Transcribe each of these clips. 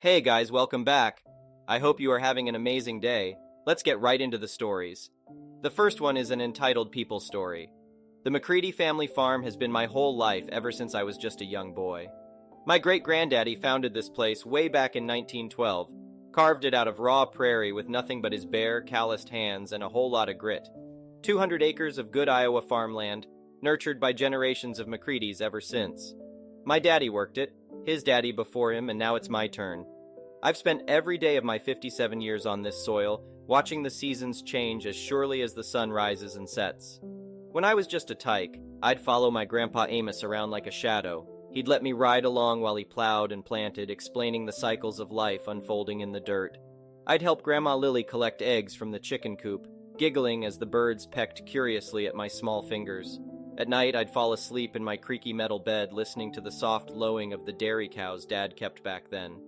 Hey guys, welcome back. I hope you are having an amazing day. Let's get right into the stories. The first one is an entitled People story. The McCready family farm has been my whole life ever since I was just a young boy. My great-granddaddy founded this place way back in 1912, carved it out of raw prairie with nothing but his bare, calloused hands and a whole lot of grit. 200 acres of good Iowa farmland, nurtured by generations of McCreadys ever since. My daddy worked it, his daddy before him, and now it's my turn. I've spent every day of my 57 years on this soil, watching the seasons change as surely as the sun rises and sets. When I was just a tyke, I'd follow my Grandpa Amos around like a shadow. He'd let me ride along while he plowed and planted, explaining the cycles of life unfolding in the dirt. I'd help Grandma Lily collect eggs from the chicken coop, giggling as the birds pecked curiously at my small fingers. At night, I'd fall asleep in my creaky metal bed, listening to the soft lowing of the dairy cows Dad kept back then.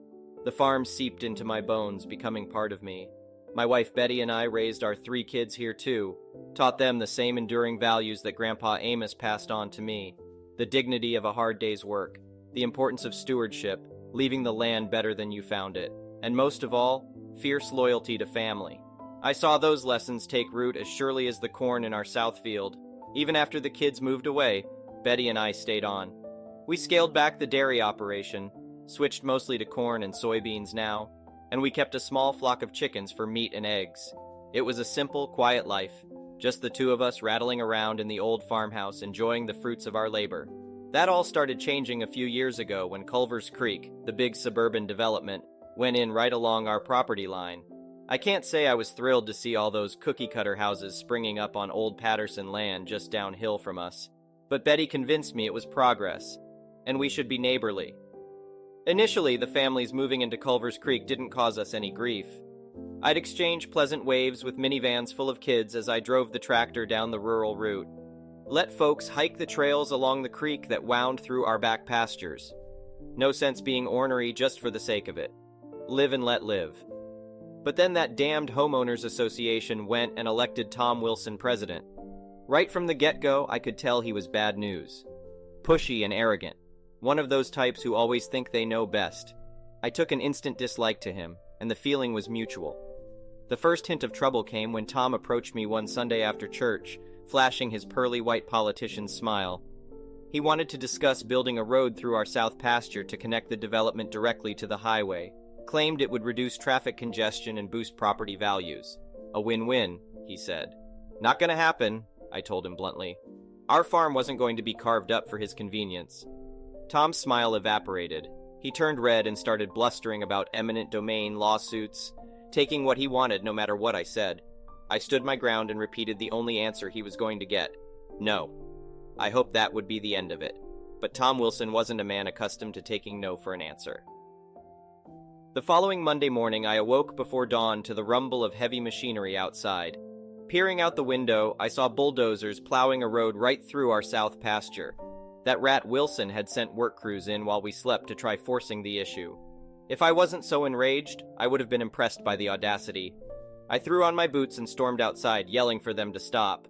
The farm seeped into my bones, becoming part of me. My wife Betty and I raised our 3 kids here too, taught them the same enduring values that Grandpa Amos passed on to me. The dignity of a hard day's work, the importance of stewardship, leaving the land better than you found it, and most of all, fierce loyalty to family. I saw those lessons take root as surely as the corn in our south field. Even after the kids moved away, Betty and I stayed on. We scaled back the dairy operation, switched mostly to corn and soybeans now, and we kept a small flock of chickens for meat and eggs. It was a simple, quiet life, just the 2 of us rattling around in the old farmhouse enjoying the fruits of our labor. That all started changing a few years ago when Culver's Creek, the big suburban development, went in right along our property line. I can't say I was thrilled to see all those cookie-cutter houses springing up on old Patterson land just downhill from us, but Betty convinced me it was progress, and we should be neighborly. Initially, the families moving into Culver's Creek didn't cause us any grief. I'd exchange pleasant waves with minivans full of kids as I drove the tractor down the rural route. Let folks hike the trails along the creek that wound through our back pastures. No sense being ornery just for the sake of it. Live and let live. But then that damned homeowners association went and elected Tom Wilson president. Right from the get-go, I could tell he was bad news. Pushy and arrogant. One of those types who always think they know best. I took an instant dislike to him, and the feeling was mutual. The first hint of trouble came when Tom approached me one Sunday after church, flashing his pearly white politician's smile. He wanted to discuss building a road through our south pasture to connect the development directly to the highway. Claimed it would reduce traffic congestion and boost property values. A win-win, he said. Not gonna happen, I told him bluntly. Our farm wasn't going to be carved up for his convenience. Tom's smile evaporated. He turned red and started blustering about eminent domain lawsuits, taking what he wanted no matter what I said. I stood my ground and repeated the only answer he was going to get. No. I hoped that would be the end of it. But Tom Wilson wasn't a man accustomed to taking no for an answer. The following Monday morning, I awoke before dawn to the rumble of heavy machinery outside. Peering out the window, I saw bulldozers plowing a road right through our south pasture. That rat Wilson had sent work crews in while we slept to try forcing the issue. If I wasn't so enraged, I would have been impressed by the audacity. I threw on my boots and stormed outside, yelling for them to stop.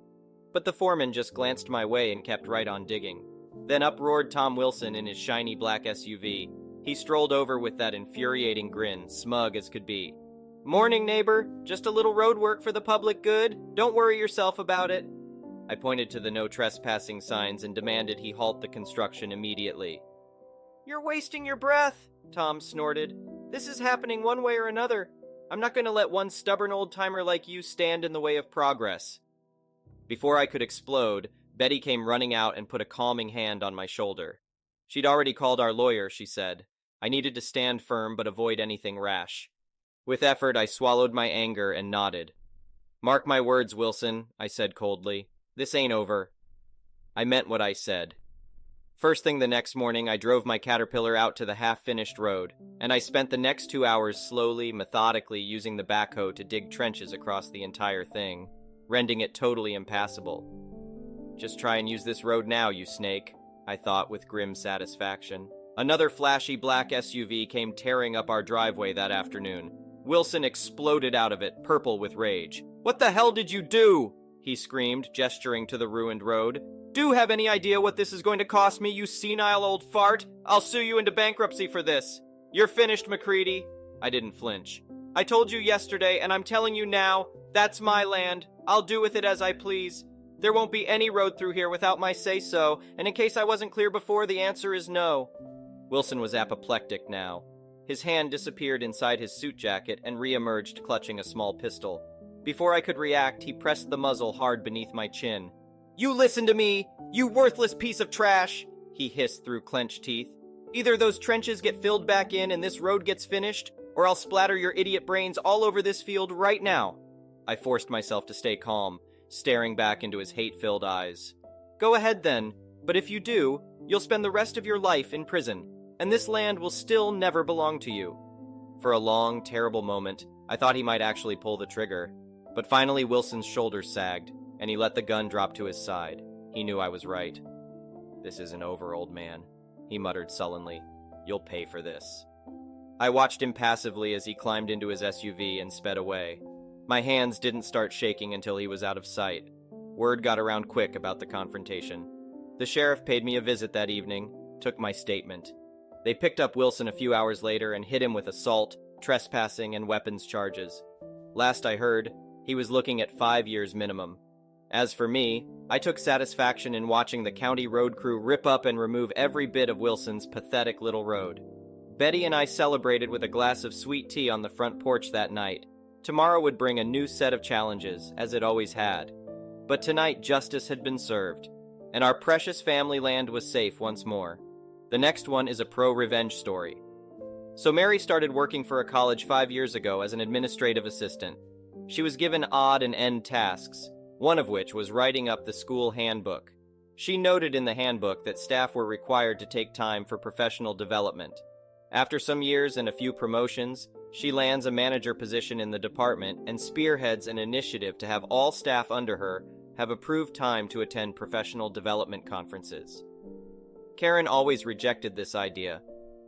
But the foreman just glanced my way and kept right on digging. Then up roared Tom Wilson in his shiny black SUV. He strolled over with that infuriating grin, smug as could be. "Morning, neighbor. Just a little road work for the public good. Don't worry yourself about it." I pointed to the no trespassing signs and demanded he halt the construction immediately. "You're wasting your breath," Tom snorted. "This is happening one way or another. I'm not going to let one stubborn old-timer like you stand in the way of progress." Before I could explode, Betty came running out and put a calming hand on my shoulder. She'd already called our lawyer, she said. I needed to stand firm but avoid anything rash. With effort, I swallowed my anger and nodded. "Mark my words, Wilson," I said coldly. "This ain't over." I meant what I said. First thing the next morning, I drove my Caterpillar out to the half-finished road, and I spent the next 2 hours slowly, methodically using the backhoe to dig trenches across the entire thing, rendering it totally impassable. Just try and use this road now, you snake, I thought with grim satisfaction. Another flashy black SUV came tearing up our driveway that afternoon. Wilson exploded out of it, purple with rage. "What the hell did you do?" he screamed, gesturing to the ruined road. "Do you have any idea what this is going to cost me, you senile old fart? I'll sue you into bankruptcy for this." You're finished, McCready. I didn't flinch. I told you yesterday, and I'm telling you now, that's my land. I'll do with it as I please. There won't be any road through here without my say-so, and in case I wasn't clear before, the answer is no. Wilson was apoplectic now. His hand disappeared inside his suit jacket and re-emerged clutching a small pistol. Before I could react, he pressed the muzzle hard beneath my chin. You listen to me, you worthless piece of trash, he hissed through clenched teeth. Either those trenches get filled back in and this road gets finished, or I'll splatter your idiot brains all over this field right now. I forced myself to stay calm, staring back into his hate-filled eyes. Go ahead then, but if you do, you'll spend the rest of your life in prison, and this land will still never belong to you. For a long, terrible moment, I thought he might actually pull the trigger, but finally Wilson's shoulders sagged, and he let the gun drop to his side. He knew I was right. This isn't over, old man, he muttered sullenly. You'll pay for this. I watched him passively as he climbed into his SUV and sped away. My hands didn't start shaking until he was out of sight. Word got around quick about the confrontation. The sheriff paid me a visit that evening, took my statement. They picked up Wilson a few hours later and hit him with assault, trespassing, and weapons charges. Last I heard, he was looking at 5 years minimum. As for me, I took satisfaction in watching the county road crew rip up and remove every bit of Wilson's pathetic little road. Betty and I celebrated with a glass of sweet tea on the front porch that night. Tomorrow would bring a new set of challenges, as it always had. But tonight justice had been served, and our precious family land was safe once more. The next one is a pro-revenge story. So Mary started working for a college 5 years ago as an administrative assistant. She was given odd and end tasks, one of which was writing up the school handbook. She noted in the handbook that staff were required to take time for professional development. After some years and a few promotions, she lands a manager position in the department and spearheads an initiative to have all staff under her have approved time to attend professional development conferences. Karen always rejected this idea,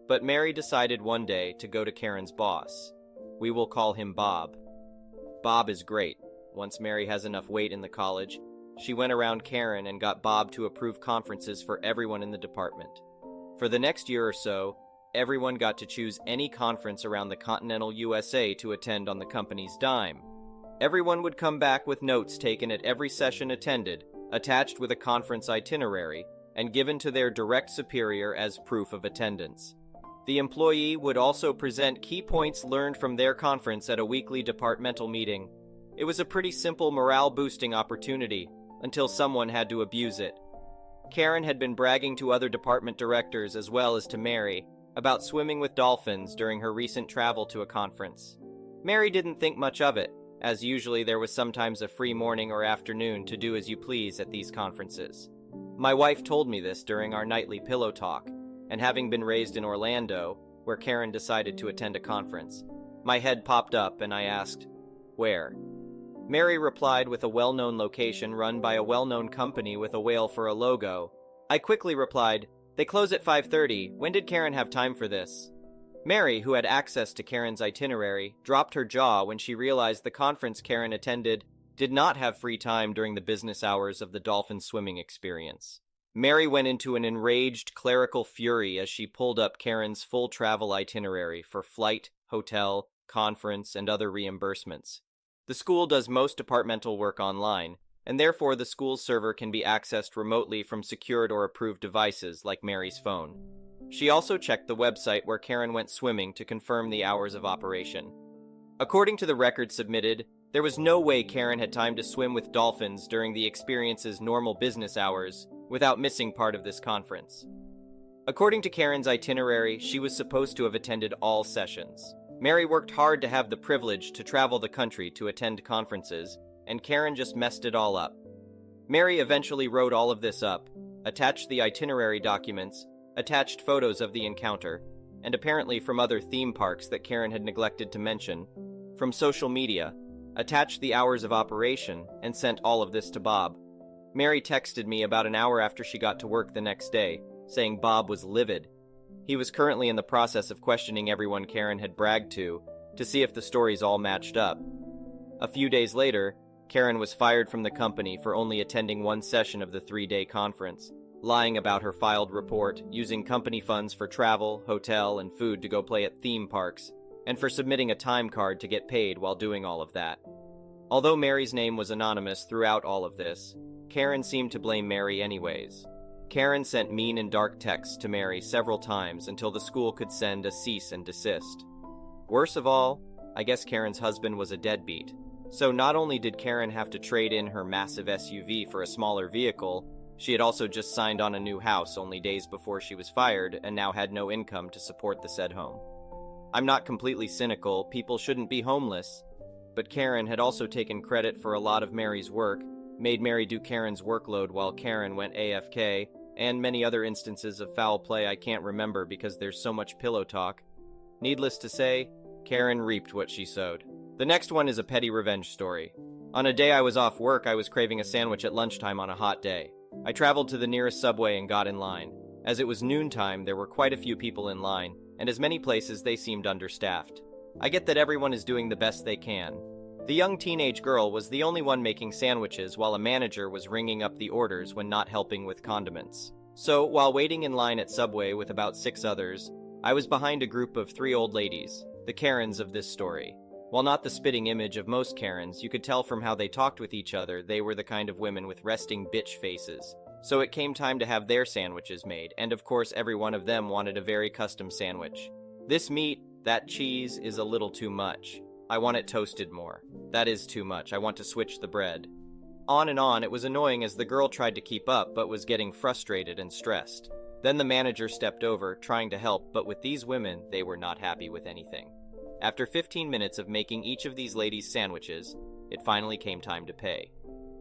but Mary decided one day to go to Karen's boss. We will call him Bob. Bob is great. Once Mary has enough weight in the college, she went around Karen and got Bob to approve conferences for everyone in the department. For the next year or so, everyone got to choose any conference around the continental USA to attend on the company's dime. Everyone would come back with notes taken at every session attended, attached with a conference itinerary, and given to their direct superior as proof of attendance. The employee would also present key points learned from their conference at a weekly departmental meeting. It was a pretty simple morale-boosting opportunity, until someone had to abuse it. Karen had been bragging to other department directors as well as to Mary about swimming with dolphins during her recent travel to a conference. Mary didn't think much of it, as usually there was sometimes a free morning or afternoon to do as you please at these conferences. My wife told me this during our nightly pillow talk, and having been raised in Orlando, where Karen decided to attend a conference, my head popped up and I asked, "Where?" Mary replied with a well-known location run by a well-known company with a whale for a logo. I quickly replied, "They close at 5:30. When did Karen have time for this?" Mary, who had access to Karen's itinerary, dropped her jaw when she realized the conference Karen attended did not have free time during the business hours of the dolphin swimming experience. Mary went into an enraged clerical fury as she pulled up Karen's full travel itinerary for flight, hotel, conference, and other reimbursements. The school does most departmental work online, and therefore the school's server can be accessed remotely from secured or approved devices like Mary's phone. She also checked the website where Karen went swimming to confirm the hours of operation. According to the record submitted, there was no way Karen had time to swim with dolphins during the experience's normal business hours without missing part of this conference. According to Karen's itinerary, she was supposed to have attended all sessions. Mary worked hard to have the privilege to travel the country to attend conferences, and Karen just messed it all up. Mary eventually wrote all of this up, attached the itinerary documents, attached photos of the encounter, and apparently from other theme parks that Karen had neglected to mention, from social media, attached the hours of operation, and sent all of this to Bob. Mary texted me about an hour after she got to work the next day, saying Bob was livid. He was currently in the process of questioning everyone Karen had bragged to see if the stories all matched up. A few days later, Karen was fired from the company for only attending one session of the 3-day conference, lying about her filed report, using company funds for travel, hotel, and food to go play at theme parks, and for submitting a time card to get paid while doing all of that. Although Mary's name was anonymous throughout all of this, Karen seemed to blame Mary anyways. Karen sent mean and dark texts to Mary several times until the school could send a cease and desist. Worst of all, I guess Karen's husband was a deadbeat. So not only did Karen have to trade in her massive SUV for a smaller vehicle, she had also just signed on a new house only days before she was fired and now had no income to support the said home. I'm not completely cynical, people shouldn't be homeless, but Karen had also taken credit for a lot of Mary's work, made Mary do Karen's workload while Karen went AFK, and many other instances of foul play I can't remember because there's so much pillow talk. Needless to say, Karen reaped what she sowed. The next one is a petty revenge story. On a day I was off work, I was craving a sandwich at lunchtime on a hot day. I traveled to the nearest subway and got in line. As it was noontime, there were quite a few people in line, and as many places they seemed understaffed. I get that everyone is doing the best they can. The young teenage girl was the only one making sandwiches while a manager was ringing up the orders when not helping with condiments. So, while waiting in line at Subway with about 6 others, I was behind a group of 3 old ladies, the Karens of this story. While not the spitting image of most Karens, you could tell from how they talked with each other they were the kind of women with resting bitch faces. So it came time to have their sandwiches made, and of course every one of them wanted a very custom sandwich. This meat, that cheese, is a little too much. I want it toasted more. That is too much. I want to switch the bread. On and on, it was annoying as the girl tried to keep up but was getting frustrated and stressed. Then the manager stepped over, trying to help, but with these women, they were not happy with anything. After 15 minutes of making each of these ladies sandwiches, it finally came time to pay.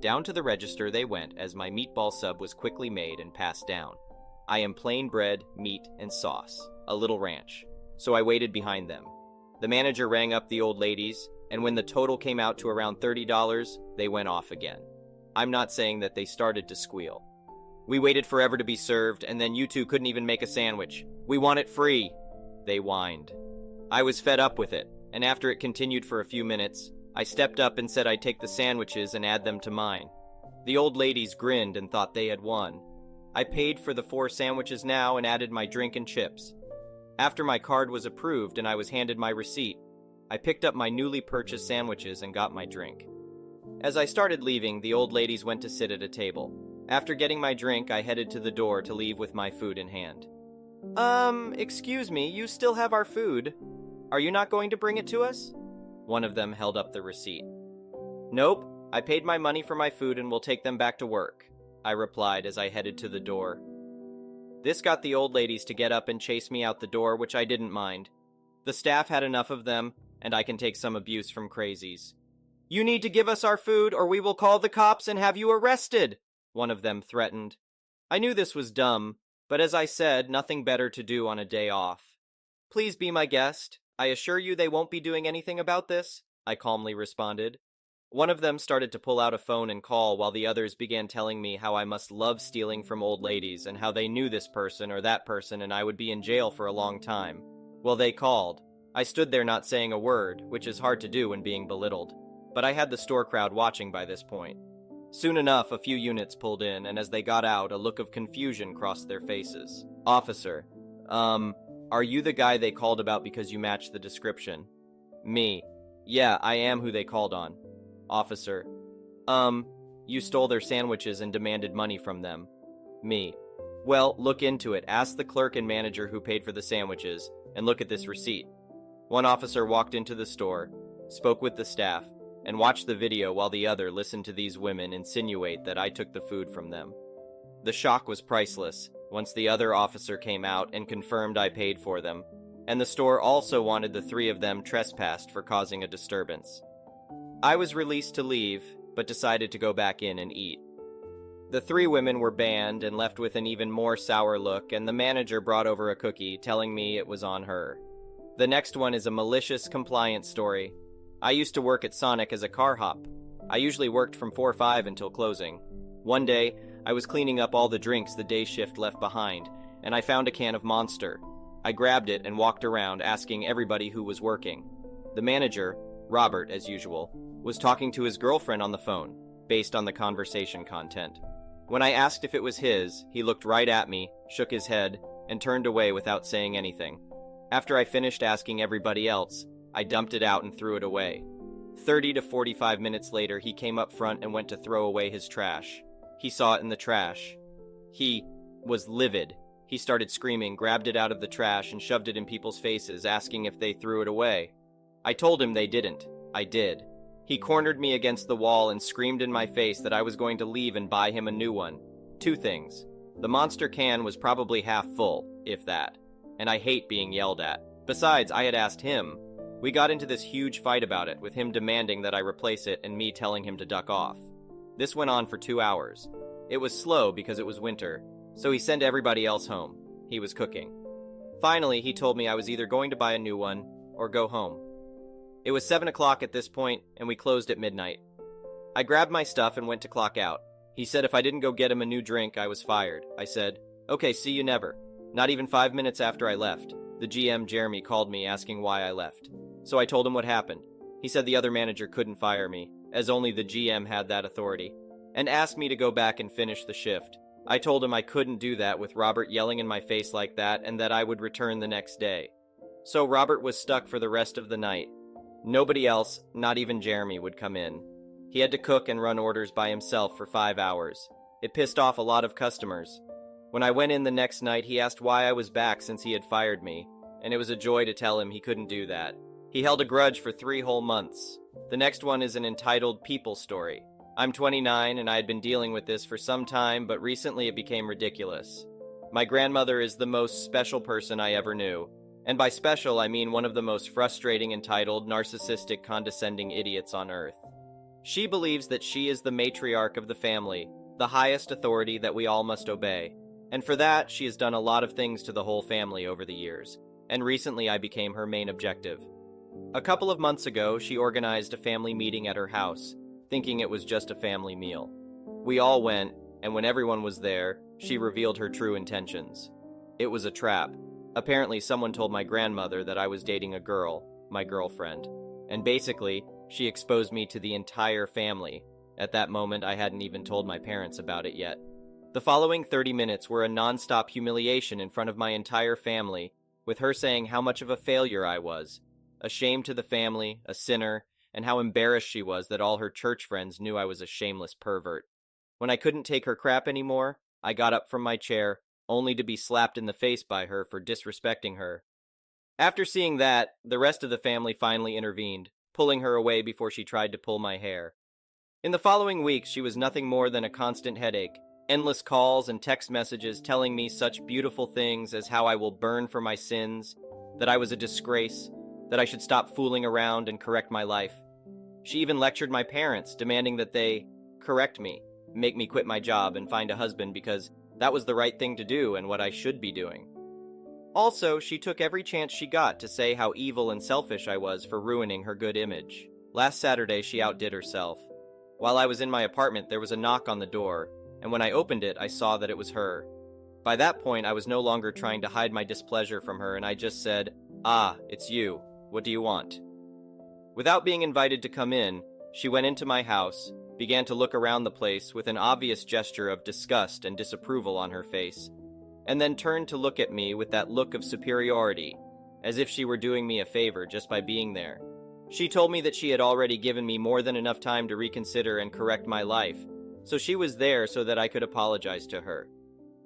Down to the register they went as my meatball sub was quickly made and passed down. I am plain bread, meat, and sauce, a little ranch. So I waited behind them. The manager rang up the old ladies, and when the total came out to around $30, they went off again. I'm not saying that they started to squeal. We waited forever to be served, and then you two couldn't even make a sandwich. We want it free, they whined. I was fed up with it, and after it continued for a few minutes, I stepped up and said I'd take the sandwiches and add them to mine. The old ladies grinned and thought they had won. I paid for the 4 sandwiches now and added my drink and chips. After my card was approved and I was handed my receipt, I picked up my newly purchased sandwiches and got my drink. As I started leaving, the old ladies went to sit at a table. After getting my drink, I headed to the door to leave with my food in hand. Excuse me, you still have our food. Are you not going to bring it to us? One of them held up the receipt. Nope, I paid my money for my food and will take them back to work, I replied as I headed to the door. This got the old ladies to get up and chase me out the door, which I didn't mind. The staff had enough of them, and I can take some abuse from crazies. You need to give us our food or we will call the cops and have you arrested, one of them threatened. I knew this was dumb, but as I said, nothing better to do on a day off. Please be my guest. I assure you they won't be doing anything about this, I calmly responded. One of them started to pull out a phone and call while the others began telling me how I must love stealing from old ladies and how they knew this person or that person and I would be in jail for a long time. Well, they called. I stood there not saying a word, which is hard to do when being belittled. But I had the store crowd watching by this point. Soon enough, a few units pulled in, and as they got out, a look of confusion crossed their faces. Officer, are you the guy they called about because you matched the description? Me. Yeah, I am who they called on. Officer. You stole their sandwiches and demanded money from them. Me. Well, look into it. Ask the clerk and manager who paid for the sandwiches, and look at this receipt. One officer walked into the store, spoke with the staff, and watched the video while the other listened to these women insinuate that I took the food from them. The shock was priceless once the other officer came out and confirmed I paid for them, and the store also wanted the 3 of them trespassed for causing a disturbance. I was released to leave, but decided to go back in and eat. The 3 women were banned and left with an even more sour look, and the manager brought over a cookie telling me it was on her. The next one is a malicious compliance story. I used to work at Sonic as a car hop. I usually worked from 4 or 5 until closing. One day, I was cleaning up all the drinks the day shift left behind, and I found a can of Monster. I grabbed it and walked around asking everybody who was working. The manager, Robert as usual, was talking to his girlfriend on the phone, based on the conversation content. When I asked if it was his, he looked right at me, shook his head, and turned away without saying anything. After I finished asking everybody else, I dumped it out and threw it away. 30 to 45 minutes later, he came up front and went to throw away his trash. He saw it in the trash. He was livid. He started screaming, grabbed it out of the trash, and shoved it in people's faces, asking if they threw it away. I told him they didn't. I did. He cornered me against the wall and screamed in my face that I was going to leave and buy him a new one. 2 things. The monster can was probably half full, if that. And I hate being yelled at. Besides, I had asked him. We got into this huge fight about it, with him demanding that I replace it and me telling him to duck off. This went on for 2 hours. It was slow because it was winter, so he sent everybody else home. He was cooking. Finally, he told me I was either going to buy a new one or go home. It was 7 o'clock at this point, and we closed at midnight. I grabbed my stuff and went to clock out. He said if I didn't go get him a new drink, I was fired. I said, "Okay, see you never." Not even 5 minutes after I left, the GM, Jeremy, called me asking why I left. So I told him what happened. He said the other manager couldn't fire me, as only the GM had that authority, and asked me to go back and finish the shift. I told him I couldn't do that with Robert yelling in my face like that and that I would return the next day. So Robert was stuck for the rest of the night. Nobody else, not even Jeremy, would come in. He had to cook and run orders by himself for 5 hours. It pissed off a lot of customers. When I went in the next night, he asked why I was back since he had fired me, and it was a joy to tell him he couldn't do that. He held a grudge for 3 whole months. The next one is an entitled People Story. I'm 29 and I had been dealing with this for some time, but recently it became ridiculous. My grandmother is the most special person I ever knew. And by special, I mean one of the most frustrating, entitled, narcissistic, condescending idiots on earth. She believes that she is the matriarch of the family, the highest authority that we all must obey. And for that, she has done a lot of things to the whole family over the years. And recently I became her main objective. A couple of months ago, she organized a family meeting at her house, thinking it was just a family meal. We all went, and when everyone was there, she revealed her true intentions. It was a trap. Apparently, someone told my grandmother that I was dating a girl, my girlfriend, and basically, she exposed me to the entire family. At that moment, I hadn't even told my parents about it yet. The following 30 minutes were a non-stop humiliation in front of my entire family, with her saying how much of a failure I was, a shame to the family, a sinner, and how embarrassed she was that all her church friends knew I was a shameless pervert. When I couldn't take her crap anymore, I got up from my chair, only to be slapped in the face by her for disrespecting her. After seeing that, the rest of the family finally intervened, pulling her away before she tried to pull my hair. In the following weeks, she was nothing more than a constant headache, endless calls and text messages telling me such beautiful things as how I will burn for my sins, that I was a disgrace, that I should stop fooling around and correct my life. She even lectured my parents, demanding that they correct me, make me quit my job and find a husband because that was the right thing to do and what I should be doing. Also, she took every chance she got to say how evil and selfish I was for ruining her good image. Last Saturday, she outdid herself. While I was in my apartment, there was a knock on the door, and when I opened it, I saw that it was her. By that point, I was no longer trying to hide my displeasure from her, and I just said, "Ah, it's you. What do you want?" Without being invited to come in, she went into my house, began to look around the place with an obvious gesture of disgust and disapproval on her face, and then turned to look at me with that look of superiority, as if she were doing me a favor just by being there. She told me that she had already given me more than enough time to reconsider and correct my life, so she was there so that I could apologize to her.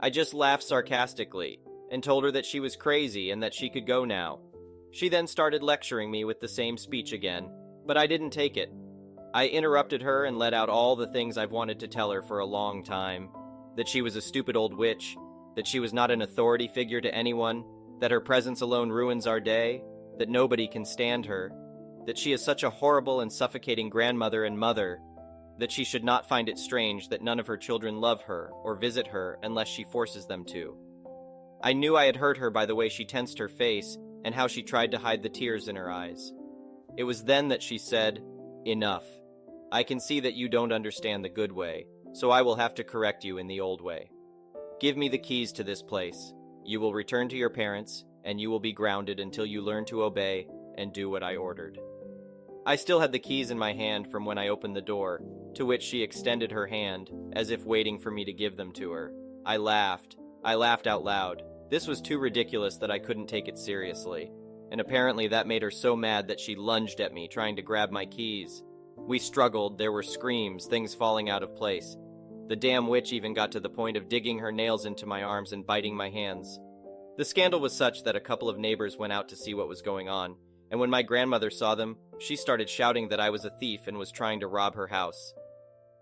I just laughed sarcastically and told her that she was crazy and that she could go now. She then started lecturing me with the same speech again, but I didn't take it. I interrupted her and let out all the things I've wanted to tell her for a long time. That she was a stupid old witch, that she was not an authority figure to anyone, that her presence alone ruins our day, that nobody can stand her, that she is such a horrible and suffocating grandmother and mother, that she should not find it strange that none of her children love her or visit her unless she forces them to. I knew I had hurt her by the way she tensed her face and how she tried to hide the tears in her eyes. It was then that she said, "Enough. I can see that you don't understand the good way, so I will have to correct you in the old way. Give me the keys to this place. You will return to your parents, and you will be grounded until you learn to obey and do what I ordered." I still had the keys in my hand from when I opened the door, to which she extended her hand, as if waiting for me to give them to her. I laughed. I laughed out loud. This was too ridiculous that I couldn't take it seriously. And apparently that made her so mad that she lunged at me, trying to grab my keys. We struggled, there were screams, things falling out of place. The damn witch even got to the point of digging her nails into my arms and biting my hands. The scandal was such that a couple of neighbors went out to see what was going on, and when my grandmother saw them, she started shouting that I was a thief and was trying to rob her house.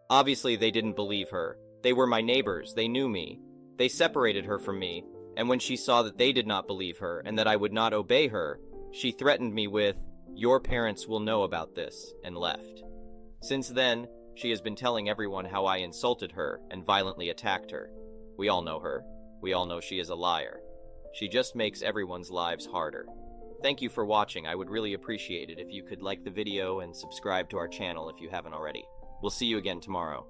Obviously, they didn't believe her. They were my neighbors, they knew me. They separated her from me, and when she saw that they did not believe her and that I would not obey her, she threatened me with, "Your parents will know about this," and left. Since then, she has been telling everyone how I insulted her and violently attacked her. We all know her. We all know she is a liar. She just makes everyone's lives harder. Thank you for watching. I would really appreciate it if you could like the video and subscribe to our channel if you haven't already. We'll see you again tomorrow.